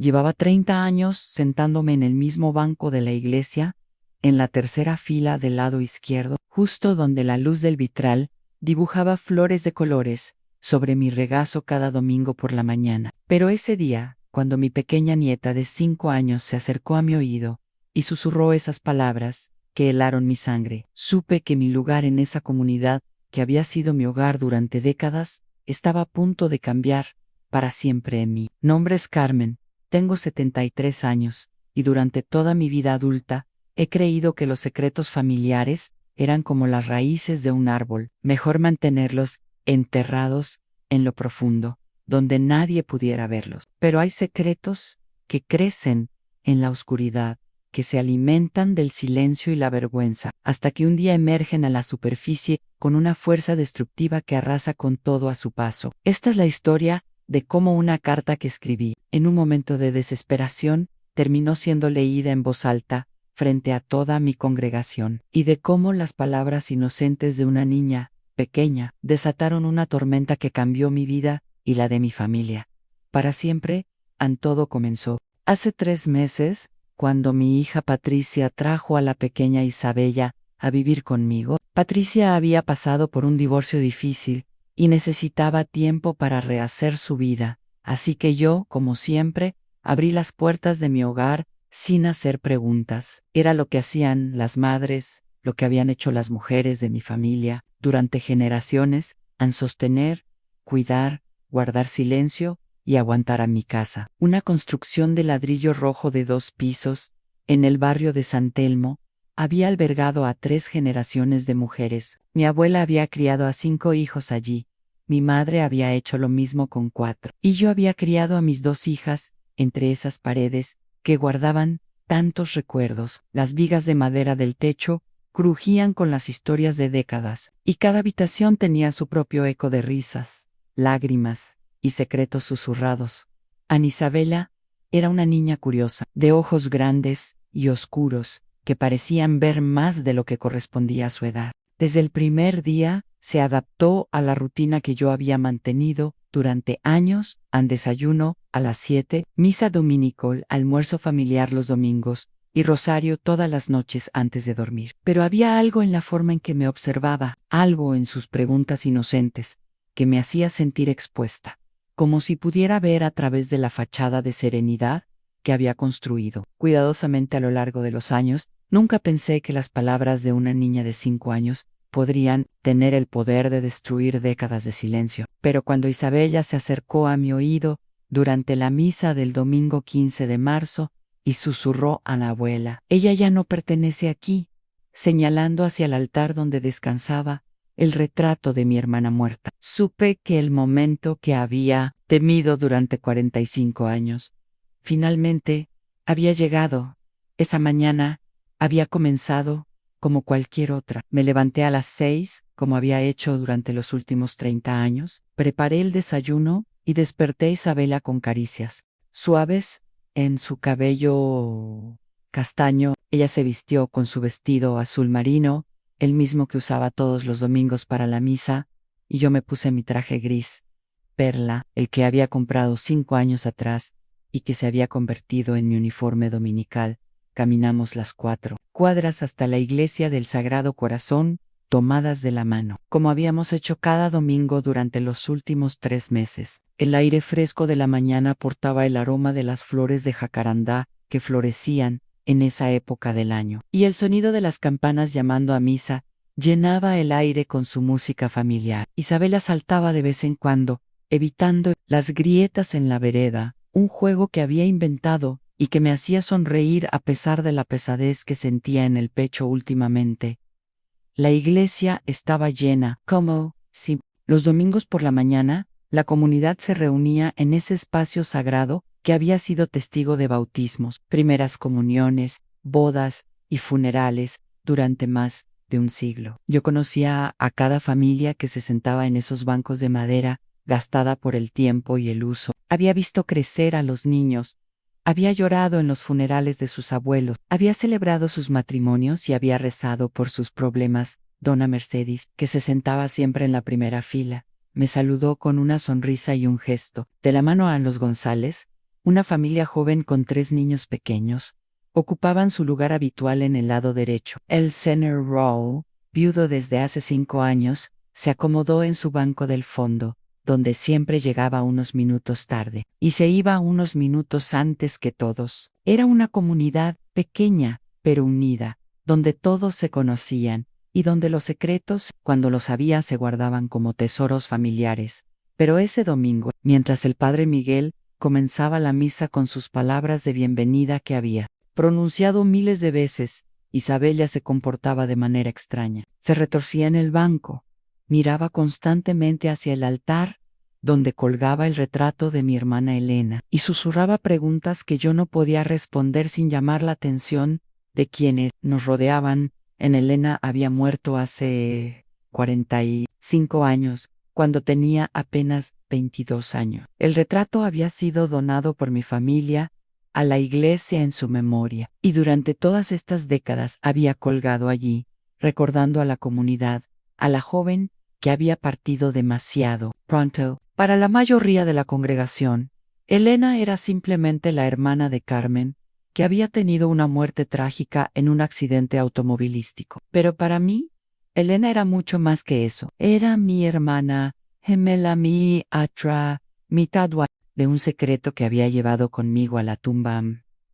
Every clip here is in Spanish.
Llevaba 30 años sentándome en el mismo banco de la iglesia, en la tercera fila del lado izquierdo, justo donde la luz del vitral dibujaba flores de colores sobre mi regazo cada domingo por la mañana. Pero ese día, cuando mi pequeña nieta de 5 años se acercó a mi oído y susurró esas palabras que helaron mi sangre, supe que mi lugar en esa comunidad, que había sido mi hogar durante décadas, estaba a punto de cambiar para siempre en mí. Nombre es Carmen, tengo 73 años, y durante toda mi vida adulta he creído que los secretos familiares eran como las raíces de un árbol, mejor mantenerlos enterrados en lo profundo, donde nadie pudiera verlos. Pero hay secretos que crecen en la oscuridad, que se alimentan del silencio y la vergüenza, hasta que un día emergen a la superficie con una fuerza destructiva que arrasa con todo a su paso. Esta es la historia de cómo una carta que escribí en un momento de desesperación terminó siendo leída en voz alta frente a toda mi congregación, y de cómo las palabras inocentes de una niña pequeña desataron una tormenta que cambió mi vida y la de mi familia. Para siempre, todo comenzó hace 3 meses, cuando mi hija Patricia trajo a la pequeña Isabella a vivir conmigo. Patricia había pasado por un divorcio difícil y necesitaba tiempo para rehacer su vida, así que yo, como siempre, abrí las puertas de mi hogar sin hacer preguntas. Era lo que hacían las madres, lo que habían hecho las mujeres de mi familia durante generaciones, en sostener, cuidar, guardar silencio y aguantar a mi casa. Una construcción de ladrillo rojo de 2 pisos, en el barrio de San Telmo, había albergado a 3 generaciones de mujeres. Mi abuela había criado a 5 hijos allí, mi madre había hecho lo mismo con 4, y yo había criado a mis 2 hijas entre esas paredes que guardaban tantos recuerdos. Las vigas de madera del techo crujían con las historias de décadas, y cada habitación tenía su propio eco de risas, lágrimas y secretos susurrados. Ana Isabela era una niña curiosa, de ojos grandes y oscuros, que parecían ver más de lo que correspondía a su edad. Desde el primer día se adaptó a la rutina que yo había mantenido durante años: desayuno a las 7, misa dominical, almuerzo familiar los domingos y rosario todas las noches antes de dormir. Pero había algo en la forma en que me observaba, algo en sus preguntas inocentes, que me hacía sentir expuesta, como si pudiera ver a través de la fachada de serenidad que había construido cuidadosamente a lo largo de los años. Nunca pensé que las palabras de una niña de 5 años podrían tener el poder de destruir décadas de silencio. Pero cuando Isabella se acercó a mi oído durante la misa del domingo 15 de marzo y susurró a la abuela: «Ella ya no pertenece aquí», señalando hacia el altar donde descansaba el retrato de mi hermana muerta, supe que el momento que había temido durante 45 años, finalmente había llegado. Esa mañana había comenzado como cualquier otra. Me levanté a las 6, como había hecho durante los últimos 30 años, preparé el desayuno y desperté a Isabela con caricias suaves en su cabello castaño. Ella se vistió con su vestido azul marino, el mismo que usaba todos los domingos para la misa, y yo me puse mi traje gris perla, el que había comprado 5 años atrás y que se había convertido en mi uniforme dominical. Caminamos las 4 cuadras hasta la iglesia del Sagrado Corazón, tomadas de la mano, como habíamos hecho cada domingo durante los últimos 3 meses. El aire fresco de la mañana aportaba el aroma de las flores de jacarandá que florecían en esa época del año, y el sonido de las campanas llamando a misa llenaba el aire con su música familiar. Isabela saltaba de vez en cuando, evitando las grietas en la vereda, un juego que había inventado y que me hacía sonreír a pesar de la pesadez que sentía en el pecho últimamente. La iglesia estaba llena, como si los domingos por la mañana la comunidad se reunía en ese espacio sagrado que había sido testigo de bautismos, primeras comuniones, bodas y funerales durante más de un siglo. Yo conocía a cada familia que se sentaba en esos bancos de madera, gastada por el tiempo y el uso. Había visto crecer a los niños, había llorado en los funerales de sus abuelos, había celebrado sus matrimonios y había rezado por sus problemas. Dona Mercedes, que se sentaba siempre en la primera fila, me saludó con una sonrisa y un gesto. De la mano a los González, Una familia joven con 3 niños pequeños ocupaban su lugar habitual en el lado derecho. El center row, viudo desde hace 5 años, se acomodó en su banco del fondo, donde siempre llegaba unos minutos tarde, y se iba unos minutos antes que todos. Era una comunidad pequeña, pero unida, donde todos se conocían, y donde los secretos, cuando los había, se guardaban como tesoros familiares. Pero ese domingo, mientras el padre Miguel comenzaba la misa con sus palabras de bienvenida que había pronunciado miles de veces, Isabella se comportaba de manera extraña. Se retorcía en el banco, miraba constantemente hacia el altar, donde colgaba el retrato de mi hermana Elena, y susurraba preguntas que yo no podía responder sin llamar la atención de quienes nos rodeaban. Elena había muerto hace 45 años, cuando tenía apenas 22 años. El retrato había sido donado por mi familia a la iglesia en su memoria, y durante todas estas décadas había colgado allí, recordando a la comunidad, a la joven que había partido demasiado pronto. Para la mayoría de la congregación, Elena era simplemente la hermana de Carmen, que había tenido una muerte trágica en un accidente automovilístico. Pero para mí, Elena era mucho más que eso. Era mi hermana, gemela, mi otra mitad de un secreto que había llevado conmigo a la tumba.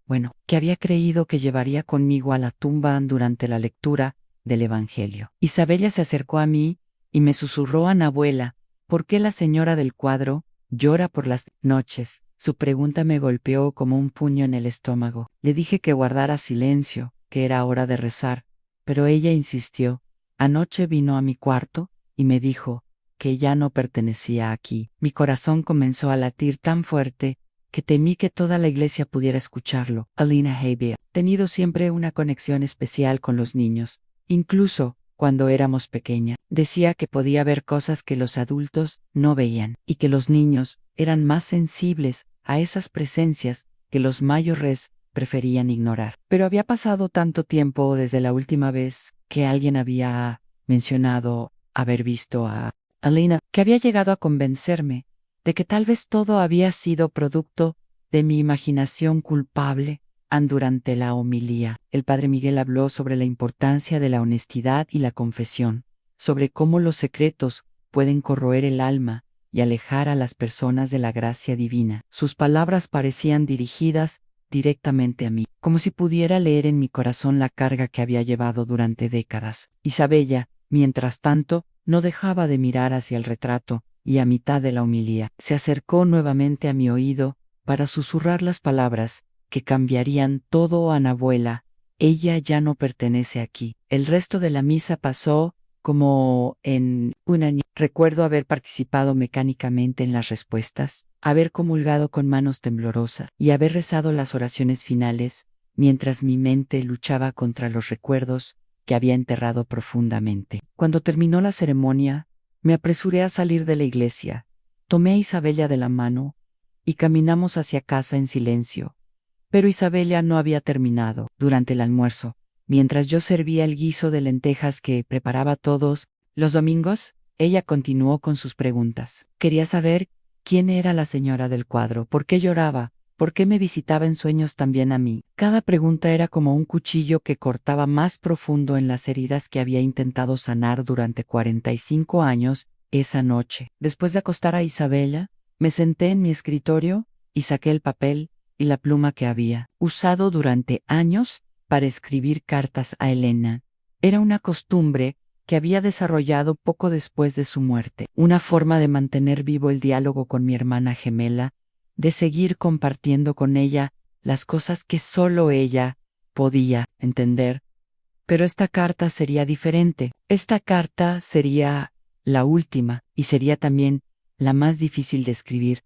Bueno, que había creído que llevaría conmigo a la tumba durante la lectura del Evangelio. Isabella se acercó a mí y me susurró: Ana abuela, ¿por qué la señora del cuadro llora por las noches? Su pregunta me golpeó como un puño en el estómago. Le dije que guardara silencio, que era hora de rezar, pero ella insistió. Anoche vino a mi cuarto y me dijo que ya no pertenecía aquí. Mi corazón comenzó a latir tan fuerte que temí que toda la iglesia pudiera escucharlo. Alina había tenido siempre una conexión especial con los niños, incluso cuando éramos pequeñas. Decía que podía ver cosas que los adultos no veían, y que los niños eran más sensibles a esas presencias que los mayores preferían ignorar. Pero había pasado tanto tiempo desde la última vez que alguien había mencionado haber visto a Alina, que había llegado a convencerme de que tal vez todo había sido producto de mi imaginación culpable. Durante la homilía, el padre Miguel habló sobre la importancia de la honestidad y la confesión, sobre cómo los secretos pueden corroer el alma y alejar a las personas de la gracia divina. Sus palabras parecían dirigidas directamente a mí, como si pudiera leer en mi corazón la carga que había llevado durante décadas. Isabella, mientras tanto, no dejaba de mirar hacia el retrato, y a mitad de la homilía, se acercó nuevamente a mi oído para susurrar las palabras que cambiarían todo. Ana abuela, ella ya no pertenece aquí. El resto de la misa pasó como en un año. Recuerdo haber participado mecánicamente en las respuestas, haber comulgado con manos temblorosas y haber rezado las oraciones finales, mientras mi mente luchaba contra los recuerdos que había enterrado profundamente. Cuando terminó la ceremonia, me apresuré a salir de la iglesia, tomé a Isabella de la mano y caminamos hacia casa en silencio. Pero Isabella no había terminado. Durante el almuerzo, mientras yo servía el guiso de lentejas que preparaba todos los domingos, ella continuó con sus preguntas. Quería saber quién era la señora del cuadro, por qué lloraba, por qué me visitaba en sueños también a mí. Cada pregunta era como un cuchillo que cortaba más profundo en las heridas que había intentado sanar durante 45 años esa noche. Después de acostar a Isabella, me senté en mi escritorio y saqué el papel y la pluma que había usado durante años para escribir cartas a Elena. Era una costumbre que había desarrollado poco después de su muerte, una forma de mantener vivo el diálogo con mi hermana gemela, de seguir compartiendo con ella las cosas que solo ella podía entender. Pero esta carta sería diferente. Esta carta sería la última y sería también la más difícil de escribir.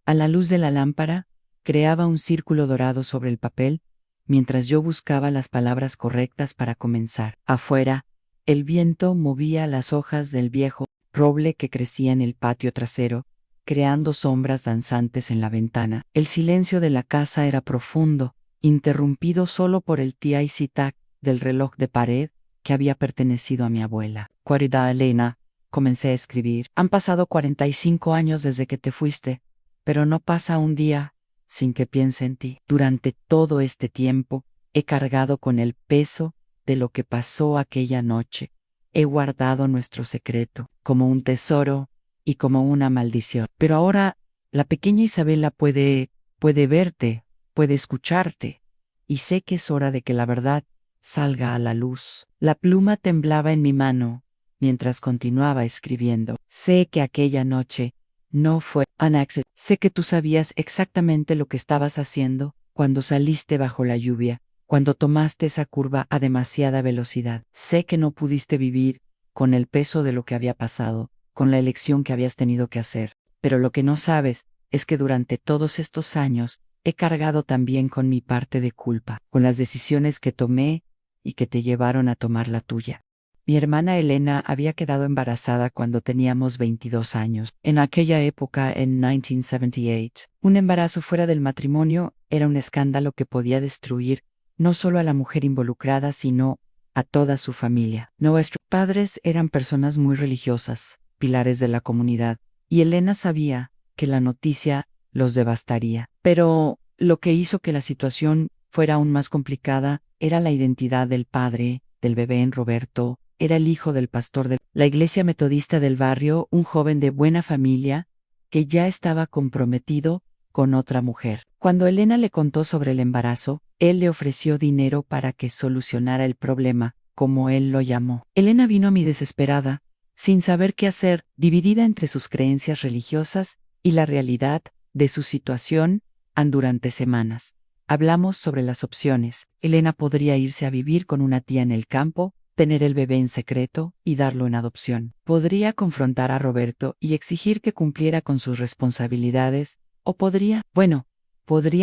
A la luz de la lámpara, creaba un círculo dorado sobre el papel, mientras yo buscaba las palabras correctas para comenzar. Afuera, el viento movía las hojas del viejo roble que crecía en el patio trasero, creando sombras danzantes en la ventana. El silencio de la casa era profundo, interrumpido solo por el tic-tac del reloj de pared que había pertenecido a mi abuela. Querida Elena, comencé a escribir. Han pasado 45 años desde que te fuiste, pero no pasa un día sin que piense en ti. Durante todo este tiempo he cargado con el peso de lo que pasó aquella noche. He guardado nuestro secreto como un tesoro y como una maldición. Pero ahora la pequeña Isabela puede verte, puede escucharte, y sé que es hora de que la verdad salga a la luz. La pluma temblaba en mi mano mientras continuaba escribiendo. Sé que aquella noche no fue un accidente. Sé que tú sabías exactamente lo que estabas haciendo cuando saliste bajo la lluvia, cuando tomaste esa curva a demasiada velocidad. Sé que no pudiste vivir con el peso de lo que había pasado, con la elección que habías tenido que hacer. Pero lo que no sabes es que durante todos estos años he cargado también con mi parte de culpa, con las decisiones que tomé y que te llevaron a tomar la tuya. Mi hermana Elena había quedado embarazada cuando teníamos 22 años. En aquella época, en 1978, un embarazo fuera del matrimonio era un escándalo que podía destruir no solo a la mujer involucrada, sino a toda su familia. Nuestros padres eran personas muy religiosas, pilares de la comunidad, y Elena sabía que la noticia los devastaría. Pero lo que hizo que la situación fuera aún más complicada era la identidad del padre del bebé en Roberto. Era el hijo del pastor de la iglesia metodista del barrio, un joven de buena familia que ya estaba comprometido con otra mujer. Cuando Elena le contó sobre el embarazo, él le ofreció dinero para que solucionara el problema, como él lo llamó. Elena vino a mí desesperada, sin saber qué hacer, dividida entre sus creencias religiosas y la realidad de su situación. Durante semanas hablamos sobre las opciones. Elena podría irse a vivir con una tía en el campo, tener el bebé en secreto y darlo en adopción. Podría confrontar a Roberto y exigir que cumpliera con sus responsabilidades, o podría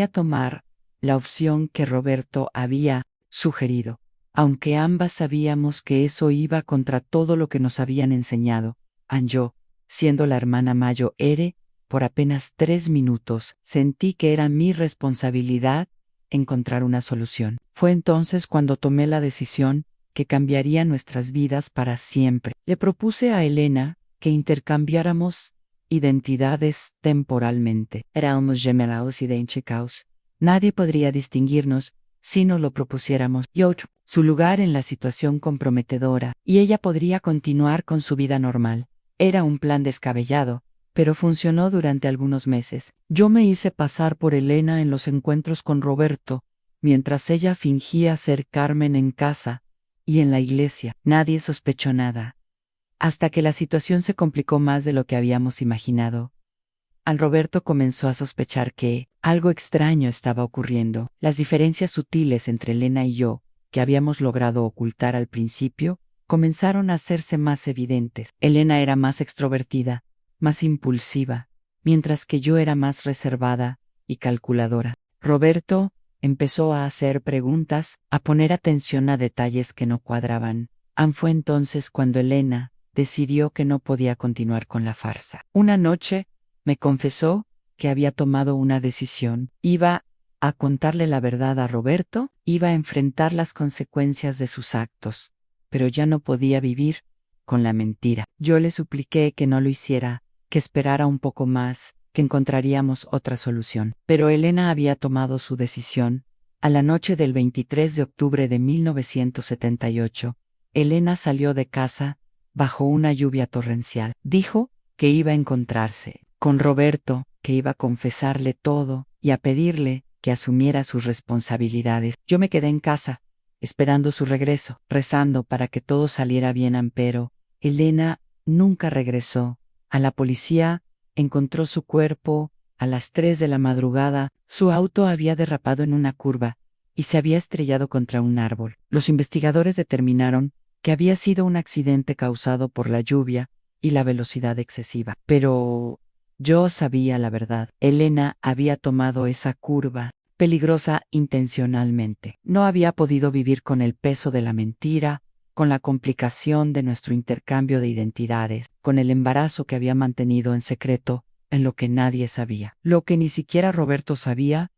tomar la opción que Roberto había sugerido, aunque ambas sabíamos que eso iba contra todo lo que nos habían enseñado. Yo, siendo la hermana mayor, por apenas 3 minutos, sentí que era mi responsabilidad encontrar una solución. Fue entonces cuando tomé la decisión que cambiaría nuestras vidas para siempre. Le propuse a Elena que intercambiáramos identidades temporalmente. Éramos gemelos idénticos. Nadie podría distinguirnos si no lo propusiéramos. Su lugar en la situación comprometedora, y ella podría continuar con su vida normal. Era un plan descabellado, pero funcionó durante algunos meses. Yo me hice pasar por Elena en los encuentros con Roberto, mientras ella fingía ser Carmen en casa y en la iglesia. Nadie sospechó nada, hasta que la situación se complicó más de lo que habíamos imaginado. Roberto comenzó a sospechar que algo extraño estaba ocurriendo. Las diferencias sutiles entre Elena y yo, que habíamos logrado ocultar al principio, comenzaron a hacerse más evidentes. Elena era más extrovertida, más impulsiva, mientras que yo era más reservada y calculadora. Roberto empezó a hacer preguntas, a poner atención a detalles que no cuadraban. Fue entonces cuando Elena decidió que no podía continuar con la farsa. Una noche me confesó que había tomado una decisión. Iba a contarle la verdad a Roberto, iba a enfrentar las consecuencias de sus actos, pero ya no podía vivir con la mentira. Yo le supliqué que no lo hiciera, que esperara un poco más, que encontraríamos otra solución. Pero Elena había tomado su decisión. A la noche del 23 de octubre de 1978, Elena salió de casa bajo una lluvia torrencial. Dijo que iba a encontrarse con Roberto, que iba a confesarle todo y a pedirle que asumiera sus responsabilidades. Yo me quedé en casa, esperando su regreso, rezando para que todo saliera bien, pero Elena nunca regresó. A la policía encontró su cuerpo a las 3 de la madrugada. Su auto había derrapado en una curva y se había estrellado contra un árbol. Los investigadores determinaron que había sido un accidente causado por la lluvia y la velocidad excesiva. Pero yo sabía la verdad. Elena había tomado esa curva peligrosa intencionalmente. No había podido vivir con el peso de la mentira, con la complicación de nuestro intercambio de identidades, con el embarazo que había mantenido en secreto, en lo que nadie sabía. Lo que ni siquiera Roberto sabía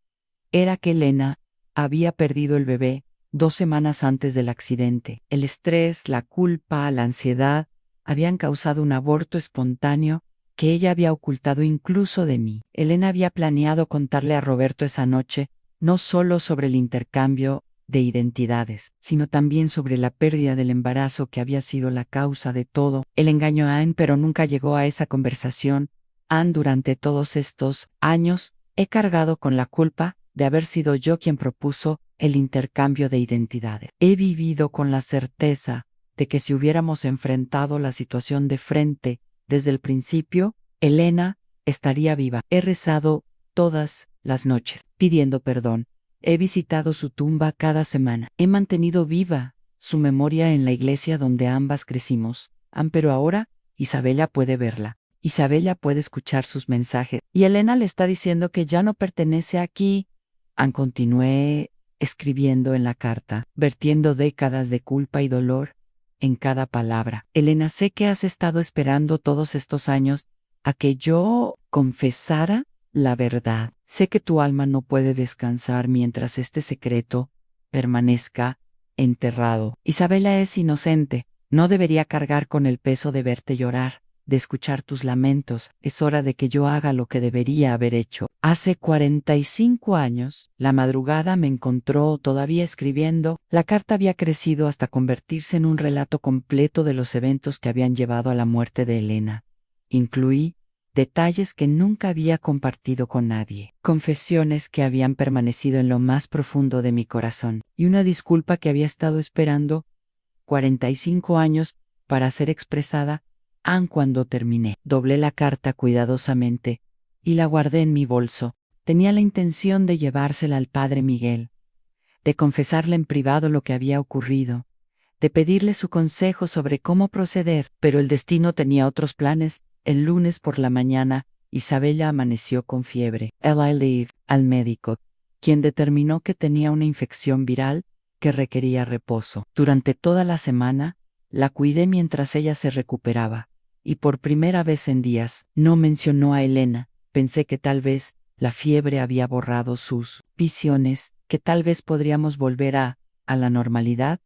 era que Elena había perdido el bebé 2 semanas antes del accidente. El estrés, la culpa, la ansiedad habían causado un aborto espontáneo que ella había ocultado incluso de mí. Elena había planeado contarle a Roberto esa noche, no solo sobre el intercambio de identidades, sino también sobre la pérdida del embarazo que había sido la causa de todo. Él engañó a Anne, pero nunca llegó a esa conversación. Anne, durante todos estos años, he cargado con la culpa de haber sido yo quien propuso el intercambio de identidades. He vivido con la certeza de que si hubiéramos enfrentado la situación de frente desde el principio, Elena estaría viva. He rezado todas las noches, pidiendo perdón. He visitado su tumba cada semana. He mantenido viva su memoria en la iglesia donde ambas crecimos. Pero ahora Isabella puede verla. Isabella puede escuchar sus mensajes. Y Elena le está diciendo que ya no pertenece aquí. Continué escribiendo en la carta, vertiendo décadas de culpa y dolor en cada palabra. Elena, sé que has estado esperando todos estos años a que yo confesara la verdad. Sé que tu alma no puede descansar mientras este secreto permanezca enterrado. Isabella es inocente. No debería cargar con el peso de verte llorar, de escuchar tus lamentos. Es hora de que yo haga lo que debería haber hecho. Hace 45 años, la madrugada me encontró todavía escribiendo. La carta había crecido hasta convertirse en un relato completo de los eventos que habían llevado a la muerte de Elena. Incluí detalles que nunca había compartido con nadie, confesiones que habían permanecido en lo más profundo de mi corazón, y una disculpa que había estado esperando 45 años para ser expresada. Cuando terminé, doblé la carta cuidadosamente y la guardé en mi bolso. Tenía la intención de llevársela al padre Miguel, de confesarle en privado lo que había ocurrido, de pedirle su consejo sobre cómo proceder, pero el destino tenía otros planes. El lunes por la mañana, Isabella amaneció con fiebre. Llevé al médico, quien determinó que tenía una infección viral que requería reposo. Durante toda la semana, la cuidé mientras ella se recuperaba, y por primera vez en días, no mencionó a Elena. Pensé que tal vez la fiebre había borrado sus visiones, que tal vez podríamos volver a la normalidad.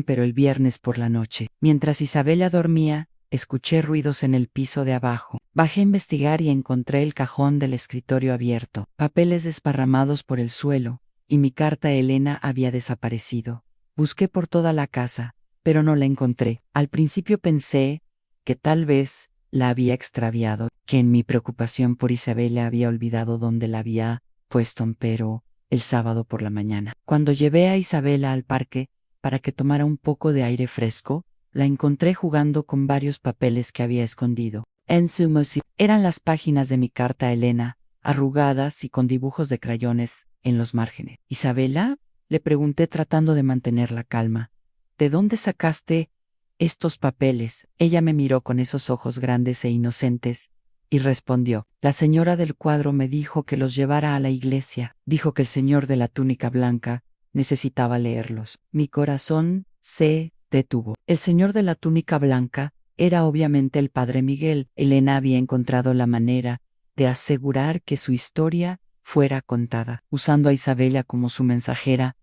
Pero el viernes por la noche, mientras Isabella dormía, escuché ruidos en el piso de abajo. Bajé a investigar y encontré el cajón del escritorio abierto, papeles desparramados por el suelo, y mi carta a Elena había desaparecido. Busqué por toda la casa, pero no la encontré. Al principio pensé que tal vez la había extraviado, que en mi preocupación por Isabella había olvidado dónde la había puesto, pero el sábado por la mañana, cuando llevé a Isabella al parque para que tomara un poco de aire fresco, la encontré jugando con varios papeles que había escondido. En su mochila eran las páginas de mi carta a Elena, arrugadas y con dibujos de crayones en los márgenes. ¿Isabella?, le pregunté tratando de mantener la calma. ¿De dónde sacaste estos papeles? Ella me miró con esos ojos grandes e inocentes y respondió: la señora del cuadro me dijo que los llevara a la iglesia. Dijo que el señor de la túnica blanca necesitaba leerlos. Mi corazón se detuvo. El señor de la túnica blanca era obviamente el padre Miguel. Elena había encontrado la manera de asegurar que su historia fuera contada, usando a Isabella como su mensajera.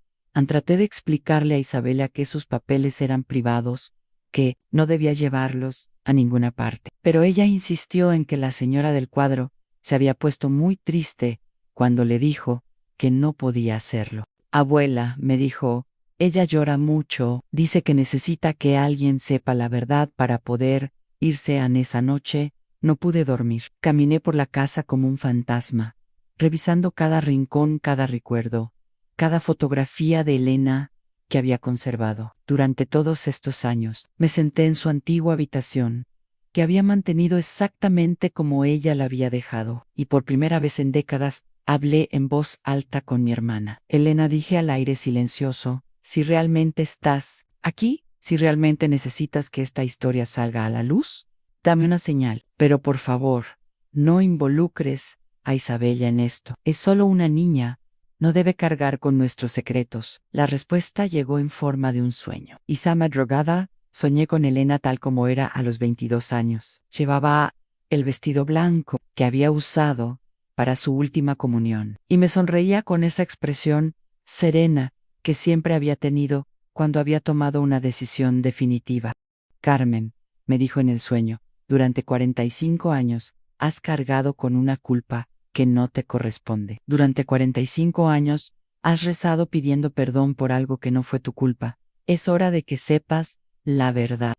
Traté de explicarle a Isabella que esos papeles eran privados, que no debía llevarlos a ninguna parte. Pero ella insistió en que la señora del cuadro se había puesto muy triste cuando le dijo que no podía hacerlo. Abuela, me dijo, ella llora mucho, dice que necesita que alguien sepa la verdad para poder irse. En esa noche no pude dormir. Caminé por la casa como un fantasma, revisando cada rincón, cada recuerdo, cada fotografía de Elena que había conservado. Durante todos estos años, me senté en su antigua habitación, que había mantenido exactamente como ella la había dejado, y por primera vez en décadas, hablé en voz alta con mi hermana. Elena, dije al aire silencioso, si realmente estás aquí, si realmente necesitas que esta historia salga a la luz, dame una señal. Pero por favor, no involucres a Isabella en esto. Es solo una niña. No debe cargar con nuestros secretos. La respuesta llegó en forma de un sueño. Esa madrugada, soñé con Elena tal como era a los 22 años. Llevaba el vestido blanco que había usado para su última comunión, y me sonreía con esa expresión serena que siempre había tenido cuando había tomado una decisión definitiva. Carmen, me dijo en el sueño, durante 45 años has cargado con una culpa que no te corresponde. Durante 45 años, has rezado pidiendo perdón por algo que no fue tu culpa. Es hora de que sepas la verdad.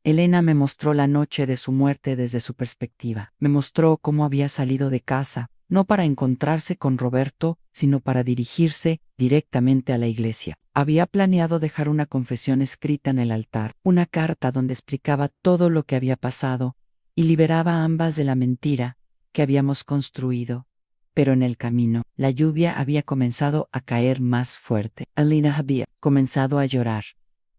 Elena me mostró la noche de su muerte desde su perspectiva. Me mostró cómo había salido de casa, no para encontrarse con Roberto, sino para dirigirse directamente a la iglesia. Había planeado dejar una confesión escrita en el altar, una carta donde explicaba todo lo que había pasado y liberaba a ambas de la mentira que habíamos construido. Pero en el camino, la lluvia había comenzado a caer más fuerte. Elena había comenzado a llorar,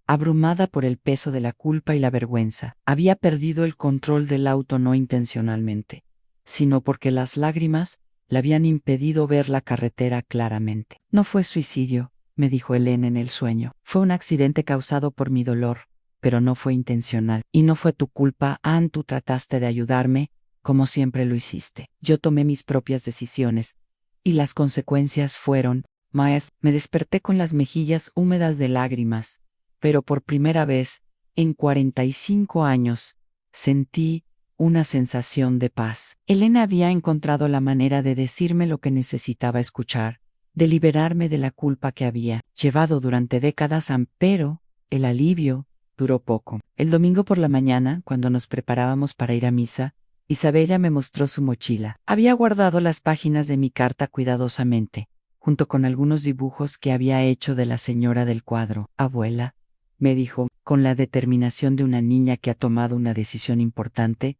abrumada por el peso de la culpa y la vergüenza. Había perdido el control del auto no intencionalmente, sino porque las lágrimas le habían impedido ver la carretera claramente. No fue suicidio, me dijo Elena en el sueño. Fue un accidente causado por mi dolor, pero no fue intencional. Y no fue tu culpa, Ann, tú trataste de ayudarme, como siempre lo hiciste. Yo tomé mis propias decisiones, y las consecuencias fueron, me desperté con las mejillas húmedas de lágrimas, pero por primera vez, en 45 años, sentí una sensación de paz. Elena había encontrado la manera de decirme lo que necesitaba escuchar, de liberarme de la culpa que había llevado durante décadas, pero el alivio duró poco. El domingo por la mañana, cuando nos preparábamos para ir a misa, Isabella me mostró su mochila. Había guardado las páginas de mi carta cuidadosamente, junto con algunos dibujos que había hecho de la señora del cuadro. Abuela, me dijo, con la determinación de una niña que ha tomado una decisión importante,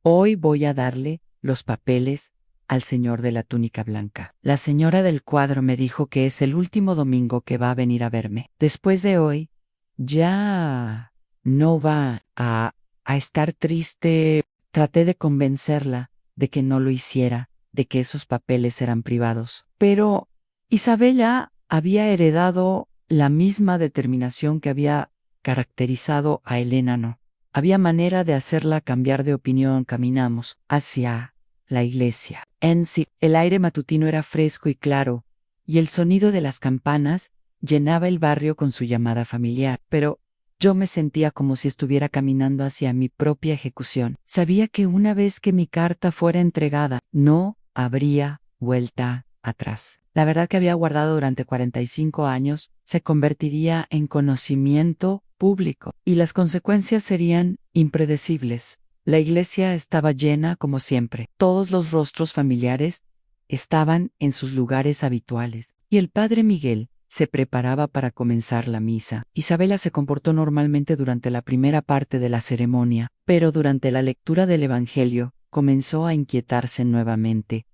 hoy voy a darle los papeles al señor de la túnica blanca. La señora del cuadro me dijo que es el último domingo que va a venir a verme. Después de hoy, ya no va a estar triste. Traté de convencerla de que no lo hiciera, de que esos papeles eran privados. Pero Isabella había heredado la misma determinación que había caracterizado a Elena. No había manera de hacerla cambiar de opinión. Caminamos hacia la iglesia. En sí, el aire matutino era fresco y claro, y el sonido de las campanas llenaba el barrio con su llamada familiar. Pero yo me sentía como si estuviera caminando hacia mi propia ejecución. Sabía que una vez que mi carta fuera entregada, no habría vuelta atrás. La verdad que había guardado durante 45 años se convertiría en conocimiento público, y las consecuencias serían impredecibles. La iglesia estaba llena como siempre. Todos los rostros familiares estaban en sus lugares habituales, y el padre Miguel se preparaba para comenzar la misa. Isabella se comportó normalmente durante la primera parte de la ceremonia, pero durante la lectura del Evangelio comenzó a inquietarse nuevamente.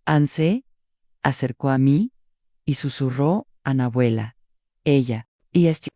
Ann se acercó a mí y susurró a la abuela. Ella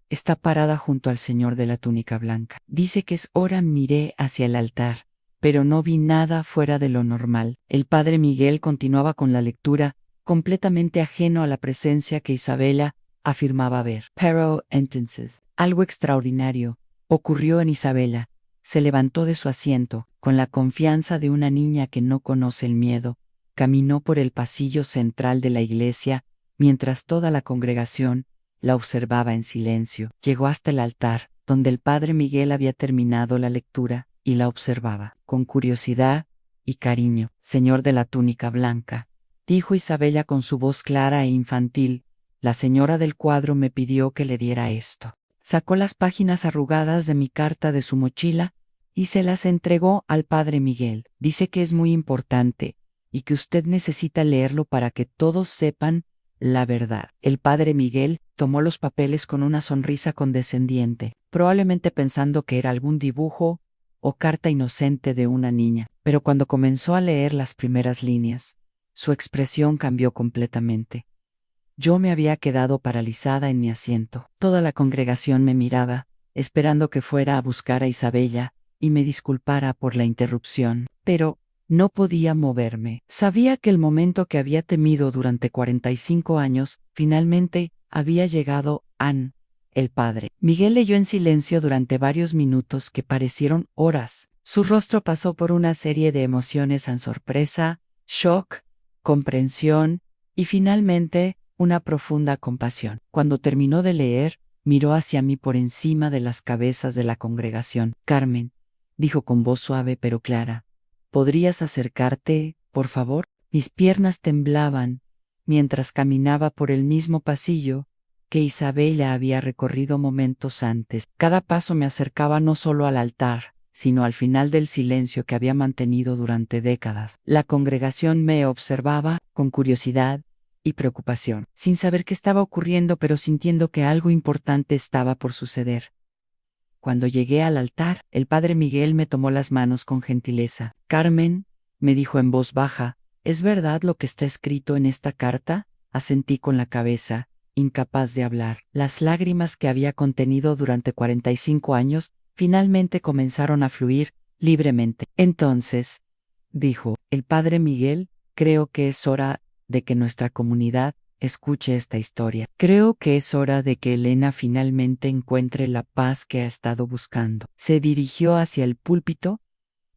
está parada junto al señor de la túnica blanca. Dice que es hora. Miré hacia el altar, pero no vi nada fuera de lo normal. El padre Miguel continuaba con la lectura, completamente ajeno a la presencia que Isabella afirmaba ver. Pero entonces, algo extraordinario ocurrió en Isabella. Se levantó de su asiento, con la confianza de una niña que no conoce el miedo, caminó por el pasillo central de la iglesia, mientras toda la congregación la observaba en silencio. Llegó hasta el altar, donde el padre Miguel había terminado la lectura, y la observaba, con curiosidad y cariño. Señor de la túnica blanca, dijo Isabella con su voz clara e infantil, la señora del cuadro me pidió que le diera esto. Sacó las páginas arrugadas de mi carta de su mochila y se las entregó al padre Miguel. Dice que es muy importante y que usted necesita leerlo para que todos sepan la verdad. El padre Miguel tomó los papeles con una sonrisa condescendiente, probablemente pensando que era algún dibujo o carta inocente de una niña. Pero cuando comenzó a leer las primeras líneas, su expresión cambió completamente. Yo me había quedado paralizada en mi asiento. Toda la congregación me miraba, esperando que fuera a buscar a Isabella y me disculpara por la interrupción. Pero no podía moverme. Sabía que el momento que había temido durante 45 años, finalmente había llegado. Ann, el padre Miguel leyó en silencio durante varios minutos que parecieron horas. Su rostro pasó por una serie de emociones: sorpresa, shock, comprensión y finalmente una profunda compasión. Cuando terminó de leer, miró hacia mí por encima de las cabezas de la congregación. Carmen, dijo con voz suave pero clara, ¿Podrías acercarte, por favor? Mis piernas temblaban mientras caminaba por el mismo pasillo que Isabella había recorrido momentos antes. Cada paso me acercaba no solo al altar, sino al final del silencio que había mantenido durante décadas. La congregación me observaba con curiosidad y preocupación, sin saber qué estaba ocurriendo, pero sintiendo que algo importante estaba por suceder. Cuando llegué al altar, el padre Miguel me tomó las manos con gentileza. Carmen, me dijo en voz baja, ¿es verdad lo que está escrito en esta carta? Asentí con la cabeza, incapaz de hablar. Las lágrimas que había contenido durante 45 años finalmente comenzaron a fluir libremente. Entonces, dijo el padre Miguel, creo que es hora de que nuestra comunidad escuche esta historia. Creo que es hora de que Elena finalmente encuentre la paz que ha estado buscando. Se dirigió hacia el púlpito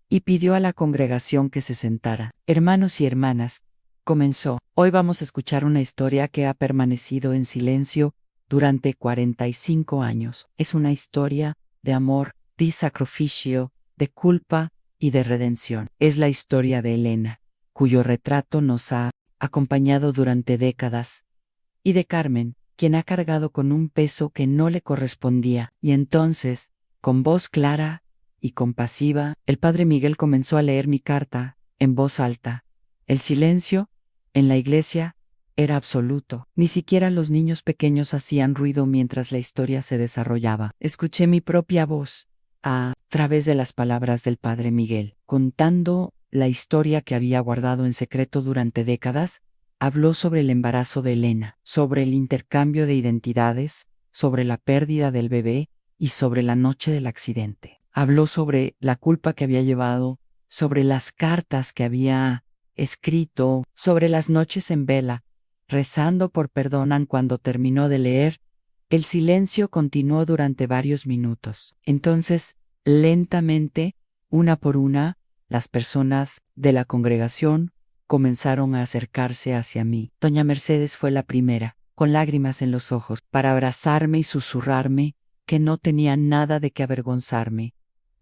y pidió a la congregación que se sentara. Hermanos y hermanas, comenzó, hoy vamos a escuchar una historia que ha permanecido en silencio durante 45 años. Es una historia de amor, de sacrificio, de culpa y de redención. Es la historia de Elena, cuyo retrato nos ha acompañado durante décadas, y de Carmen, quien ha cargado con un peso que no le correspondía. Y entonces, con voz clara y compasiva, el padre Miguel comenzó a leer mi carta, en voz alta. El silencio, en la iglesia, era absoluto. Ni siquiera los niños pequeños hacían ruido mientras la historia se desarrollaba. Escuché mi propia voz, a través de las palabras del padre Miguel, contando la historia que había guardado en secreto durante décadas. Habló sobre el embarazo de Elena, sobre el intercambio de identidades, sobre la pérdida del bebé y sobre la noche del accidente. Habló sobre la culpa que había llevado, sobre las cartas que había escrito, sobre las noches en vela, rezando por perdón. Cuando terminó de leer, el silencio continuó durante varios minutos. Entonces, lentamente, una por una, las personas de la congregación comenzaron a acercarse hacia mí. Doña Mercedes fue la primera, con lágrimas en los ojos, para abrazarme y susurrarme que no tenía nada de qué avergonzarme.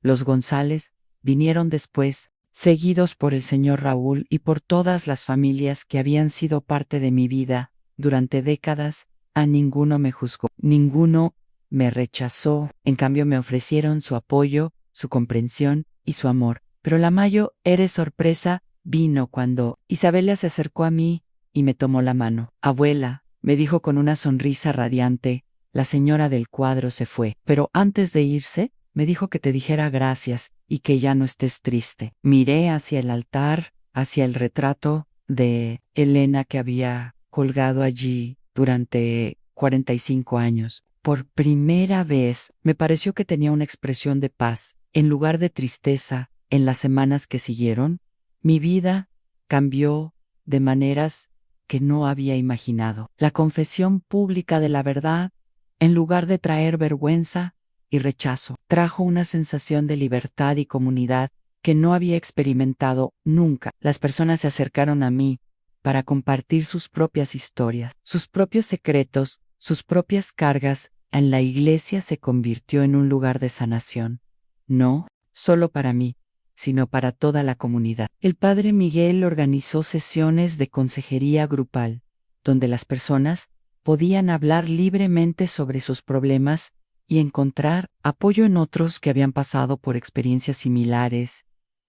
Los González vinieron después, seguidos por el señor Raúl y por todas las familias que habían sido parte de mi vida durante décadas. A ninguno me juzgó, ninguno me rechazó, en cambio me ofrecieron su apoyo, su comprensión y su amor. Pero la mayor sorpresa vino cuando Isabella se acercó a mí y me tomó la mano. Abuela, me dijo con una sonrisa radiante, la señora del cuadro se fue, pero antes de irse, me dijo que te dijera gracias y que ya no estés triste. Miré hacia el altar, hacia el retrato de Elena que había colgado allí durante 45 años. Por primera vez me pareció que tenía una expresión de paz, en lugar de tristeza. En las semanas que siguieron, mi vida cambió de maneras que no había imaginado. La confesión pública de la verdad, en lugar de traer vergüenza y rechazo, trajo una sensación de libertad y comunidad que no había experimentado nunca. Las personas se acercaron a mí para compartir sus propias historias, sus propios secretos, sus propias cargas. En la iglesia se convirtió en un lugar de sanación, no solo para mí, sino para toda la comunidad. El padre Miguel organizó sesiones de consejería grupal, donde las personas podían hablar libremente sobre sus problemas y encontrar apoyo en otros que habían pasado por experiencias similares.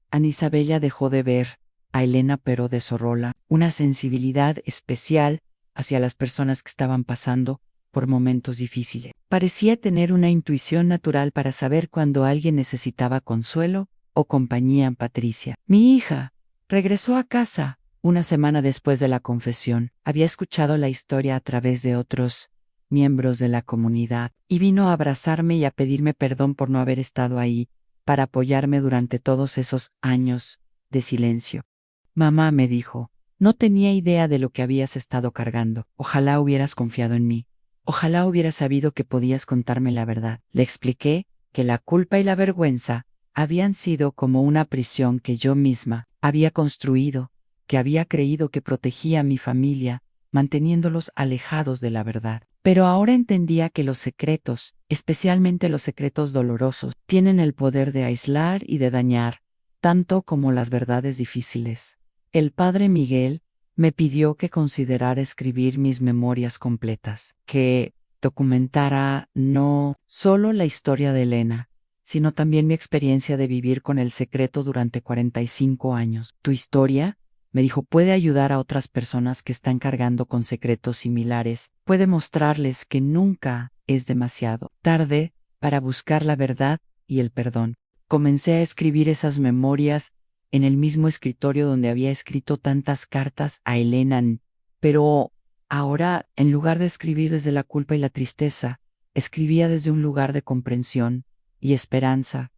Ana Isabella dejó de ver a Elena, pero desarrolló una sensibilidad especial hacia las personas que estaban pasando por momentos difíciles. Parecía tener una intuición natural para saber cuando alguien necesitaba consuelo o compañía. Patricia, mi hija, regresó a casa una semana después de la confesión. Había escuchado la historia a través de otros miembros de la comunidad y vino a abrazarme y a pedirme perdón por no haber estado ahí para apoyarme durante todos esos años de silencio. Mamá, me dijo, no tenía idea de lo que habías estado cargando. Ojalá hubieras confiado en mí. Ojalá hubieras sabido que podías contarme la verdad. Le expliqué que la culpa y la vergüenza habían sido como una prisión que yo misma había construido, que había creído que protegía a mi familia, manteniéndolos alejados de la verdad. Pero ahora entendía que los secretos, especialmente los secretos dolorosos, tienen el poder de aislar y de dañar, tanto como las verdades difíciles. El padre Miguel me pidió que considerara escribir mis memorias completas, que documentara no solo la historia de Elena, sino también mi experiencia de vivir con el secreto durante 45 años. Tu historia, me dijo, puede ayudar a otras personas que están cargando con secretos similares, puede mostrarles que nunca es demasiado tarde para buscar la verdad y el perdón. Comencé a escribir esas memorias en el mismo escritorio donde había escrito tantas cartas a Elena, pero ahora, en lugar de escribir desde la culpa y la tristeza, escribía desde un lugar de comprensión y esperanza.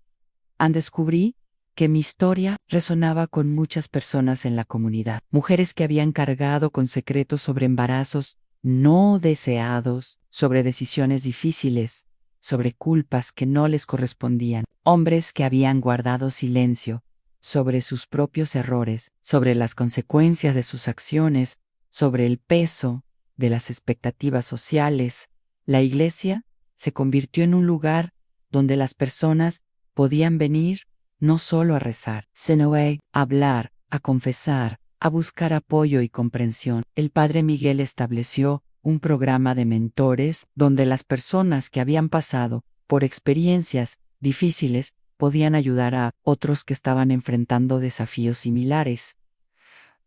Descubrí que mi historia resonaba con muchas personas en la comunidad, mujeres que habían cargado con secretos sobre embarazos no deseados, sobre decisiones difíciles, sobre culpas que no les correspondían, hombres que habían guardado silencio sobre sus propios errores, sobre las consecuencias de sus acciones, sobre el peso de las expectativas sociales. La iglesia se convirtió en un lugar donde las personas podían venir no solo a rezar, sino a hablar, a confesar, a buscar apoyo y comprensión. El padre Miguel estableció un programa de mentores donde las personas que habían pasado por experiencias difíciles podían ayudar a otros que estaban enfrentando desafíos similares.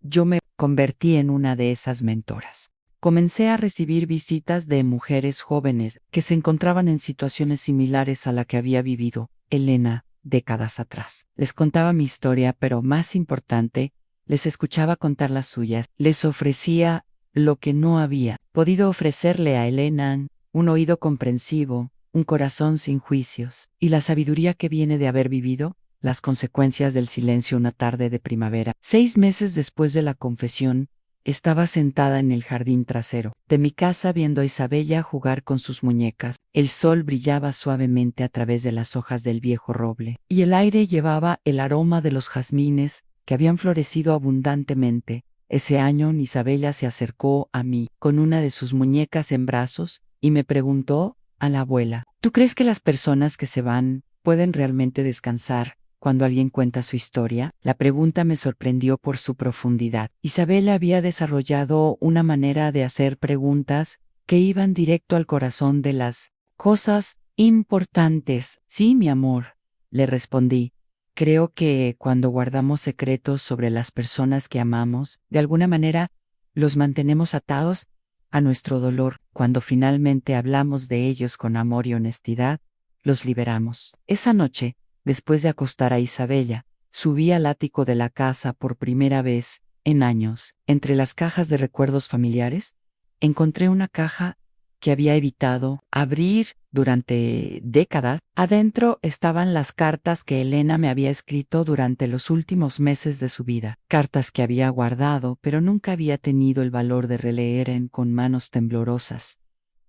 Yo me convertí en una de esas mentoras. Comencé a recibir visitas de mujeres jóvenes que se encontraban en situaciones similares a la que había vivido Elena décadas atrás. Les contaba mi historia, pero más importante, les escuchaba contar las suyas. Les ofrecía lo que no había podido ofrecerle a Elena: un oído comprensivo, un corazón sin juicios, y la sabiduría que viene de haber vivido las consecuencias del silencio una tarde de primavera. 6 meses después de la confesión, estaba sentada en el jardín trasero de mi casa viendo a Isabella jugar con sus muñecas. El sol brillaba suavemente a través de las hojas del viejo roble, y el aire llevaba el aroma de los jazmines que habían florecido abundantemente. Ese año Isabella se acercó a mí con una de sus muñecas en brazos y me preguntó: a la abuela, ¿tú crees que las personas que se van pueden realmente descansar cuando alguien cuenta su historia? La pregunta me sorprendió por su profundidad. Isabel había desarrollado una manera de hacer preguntas que iban directo al corazón de las cosas importantes. Sí, mi amor, le respondí. Creo que cuando guardamos secretos sobre las personas que amamos, de alguna manera los mantenemos atados a nuestro dolor. Cuando finalmente hablamos de ellos con amor y honestidad, los liberamos. Esa noche, después de acostar a Isabella, subí al ático de la casa por primera vez en años. Entre las cajas de recuerdos familiares, encontré una caja que había evitado abrir durante décadas. Adentro estaban las cartas que Elena me había escrito durante los últimos meses de su vida, cartas que había guardado, pero nunca había tenido el valor de releer con manos temblorosas.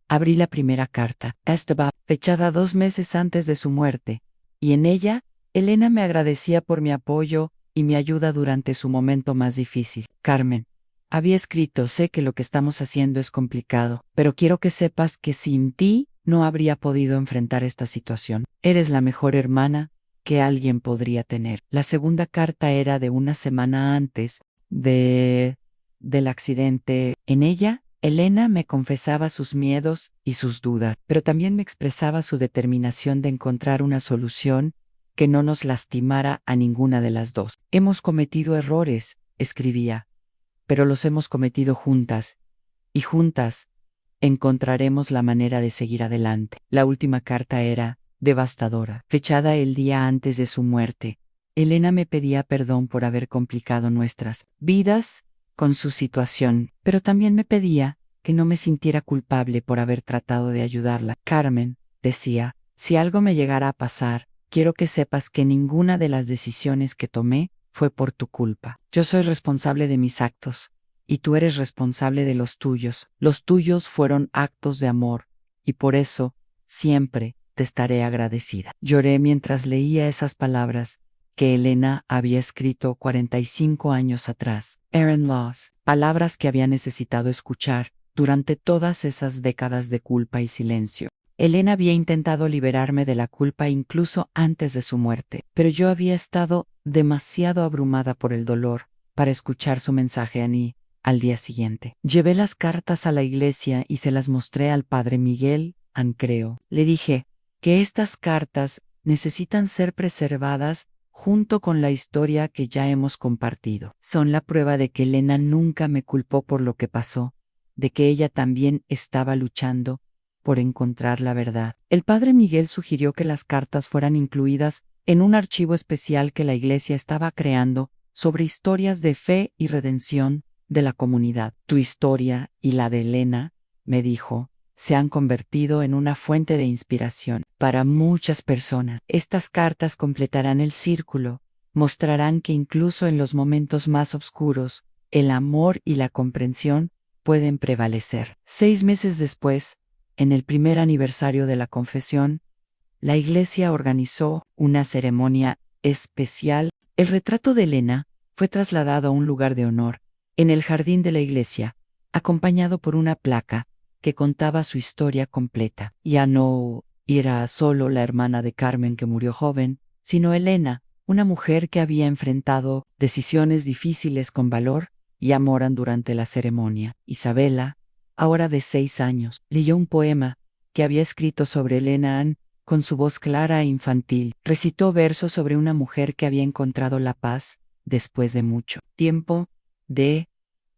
Abrí la primera carta. Estaba fechada 2 meses antes de su muerte, y en ella, Elena me agradecía por mi apoyo y mi ayuda durante su momento más difícil. Carmen, había escrito: sé que lo que estamos haciendo es complicado, pero quiero que sepas que sin ti no habría podido enfrentar esta situación. Eres la mejor hermana que alguien podría tener. La segunda carta era de una semana antes del accidente. En ella, Elena me confesaba sus miedos y sus dudas, pero también me expresaba su determinación de encontrar una solución que no nos lastimara a ninguna de las dos. Hemos cometido errores, escribía, pero los hemos cometido juntas, y juntas encontraremos la manera de seguir adelante. La última carta era devastadora, fechada el día antes de su muerte. Elena me pedía perdón por haber complicado nuestras vidas con su situación, pero también me pedía que no me sintiera culpable por haber tratado de ayudarla. Carmen, decía, si algo me llegara a pasar, quiero que sepas que ninguna de las decisiones que tomé fue por tu culpa. Yo soy responsable de mis actos, y tú eres responsable de los tuyos. Los tuyos fueron actos de amor, y por eso siempre te estaré agradecida. Lloré mientras leía esas palabras que Elena había escrito 45 años atrás. Eran las palabras que había necesitado escuchar durante todas esas décadas de culpa y silencio. Elena había intentado liberarme de la culpa incluso antes de su muerte, pero yo había estado demasiado abrumada por el dolor para escuchar su mensaje a mí al día siguiente. Llevé las cartas a la iglesia y se las mostré al padre Miguel Ancreo. Le dije que estas cartas necesitan ser preservadas junto con la historia que ya hemos compartido. Son la prueba de que Elena nunca me culpó por lo que pasó, de que ella también estaba luchando por encontrar la verdad. El padre Miguel sugirió que las cartas fueran incluidas en un archivo especial que la iglesia estaba creando sobre historias de fe y redención de la comunidad. Tu historia y la de Elena, me dijo, se han convertido en una fuente de inspiración para muchas personas. Estas cartas completarán el círculo, mostrarán que incluso en los momentos más oscuros, el amor y la comprensión pueden prevalecer. 6 meses después, en el primer aniversario de la confesión, la iglesia organizó una ceremonia especial. El retrato de Elena fue trasladado a un lugar de honor en el jardín de la iglesia, acompañado por una placa que contaba su historia completa. Ya no era solo la hermana de Carmen que murió joven, sino Elena, una mujer que había enfrentado decisiones difíciles con valor y amor durante la ceremonia. Isabela, ahora de 6 años, leyó un poema que había escrito sobre Elena Ann con su voz clara e infantil. Recitó versos sobre una mujer que había encontrado la paz después de mucho tiempo de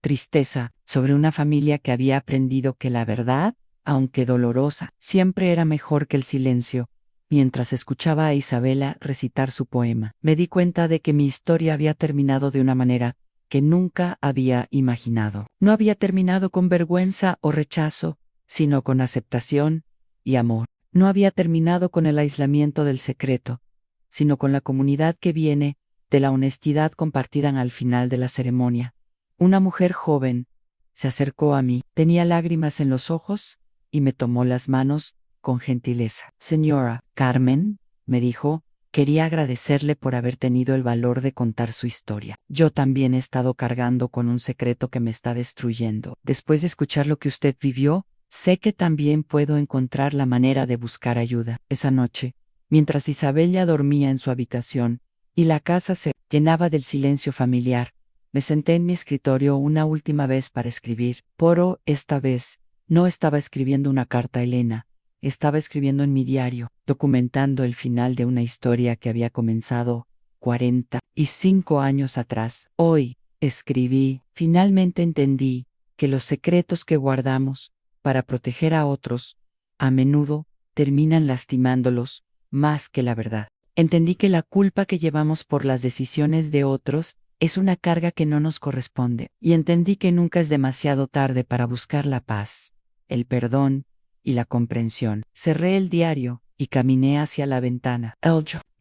tristeza, sobre una familia que había aprendido que la verdad, aunque dolorosa, siempre era mejor que el silencio. Mientras escuchaba a Isabela recitar su poema, me di cuenta de que mi historia había terminado de una manera que nunca había imaginado. No había terminado con vergüenza o rechazo, sino con aceptación y amor. No había terminado con el aislamiento del secreto, sino con la comunidad que viene de la honestidad compartida al final de la ceremonia. Una mujer joven se acercó a mí, tenía lágrimas en los ojos y me tomó las manos con gentileza. Señora Carmen, me dijo, quería agradecerle por haber tenido el valor de contar su historia. Yo también he estado cargando con un secreto que me está destruyendo. Después de escuchar lo que usted vivió, sé que también puedo encontrar la manera de buscar ayuda. Esa noche, mientras Isabella dormía en su habitación y la casa se llenaba del silencio familiar, me senté en mi escritorio una última vez para escribir. Pero esta vez no estaba escribiendo una carta a Elena, estaba escribiendo en mi diario, documentando el final de una historia que había comenzado 45 años atrás. Hoy, escribí, finalmente entendí que los secretos que guardamos para proteger a otros, a menudo, terminan lastimándolos más que la verdad. Entendí que la culpa que llevamos por las decisiones de otros es una carga que no nos corresponde, y entendí que nunca es demasiado tarde para buscar la paz, el perdón y la comprensión. Cerré el diario y caminé hacia la ventana.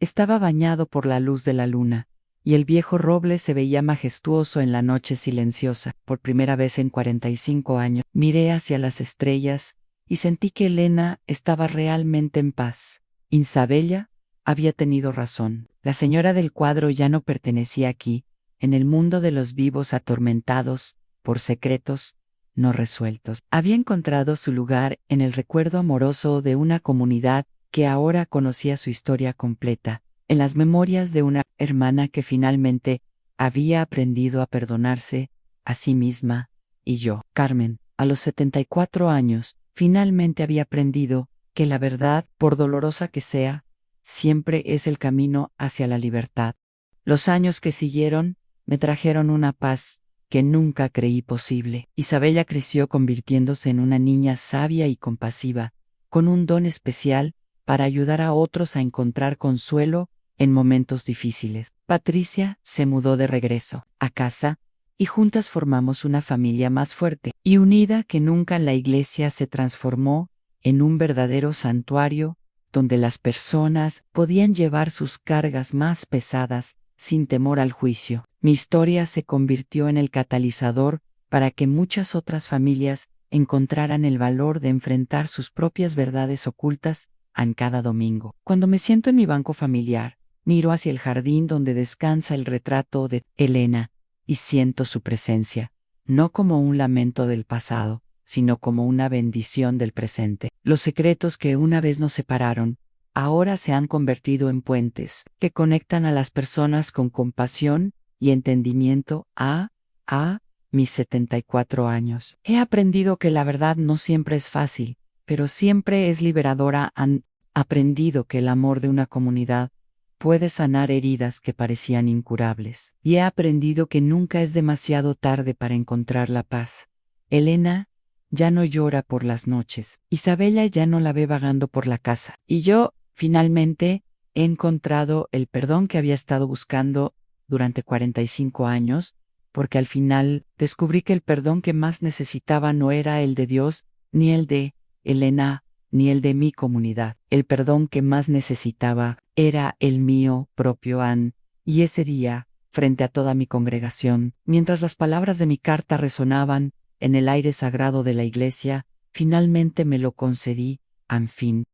Estaba bañado por la luz de la luna, y el viejo roble se veía majestuoso en la noche silenciosa. Por primera vez en 45 años, miré hacia las estrellas y sentí que Elena estaba realmente en paz. Isabella había tenido razón. La señora del cuadro ya no pertenecía aquí, en el mundo de los vivos atormentados por secretos no resueltos. Había encontrado su lugar en el recuerdo amoroso de una comunidad que ahora conocía su historia completa, en las memorias de una hermana que finalmente había aprendido a perdonarse a sí misma, y yo, Carmen, a los 74 años, finalmente había aprendido que la verdad, por dolorosa que sea, siempre es el camino hacia la libertad. Los años que siguieron me trajeron una paz que nunca creí posible. Isabella creció convirtiéndose en una niña sabia y compasiva, con un don especial para ayudar a otros a encontrar consuelo en momentos difíciles. Patricia se mudó de regreso a casa y juntas formamos una familia más fuerte y unida que nunca. La iglesia se transformó en un verdadero santuario donde las personas podían llevar sus cargas más pesadas sin temor al juicio. Mi historia se convirtió en el catalizador para que muchas otras familias encontraran el valor de enfrentar sus propias verdades ocultas en cada domingo. Cuando me siento en mi banco familiar, miro hacia el jardín donde descansa el retrato de Elena y siento su presencia, no como un lamento del pasado, sino como una bendición del presente. Los secretos que una vez nos separaron, ahora se han convertido en puentes que conectan a las personas con compasión y entendimiento. A mis 74 años. He aprendido que la verdad no siempre es fácil, pero siempre es liberadora. Han aprendido que el amor de una comunidad puede sanar heridas que parecían incurables. Y he aprendido que nunca es demasiado tarde para encontrar la paz. Elena ya no llora por las noches. Isabella ya no la ve vagando por la casa. Y yo, finalmente, he encontrado el perdón que había estado buscando durante 45 años, porque al final descubrí que el perdón que más necesitaba no era el de Dios, ni el de Elena, ni el de mi comunidad. El perdón que más necesitaba era el mío propio. Y ese día, frente a toda mi congregación, mientras las palabras de mi carta resonaban en el aire sagrado de la iglesia, finalmente me lo concedí, en fin.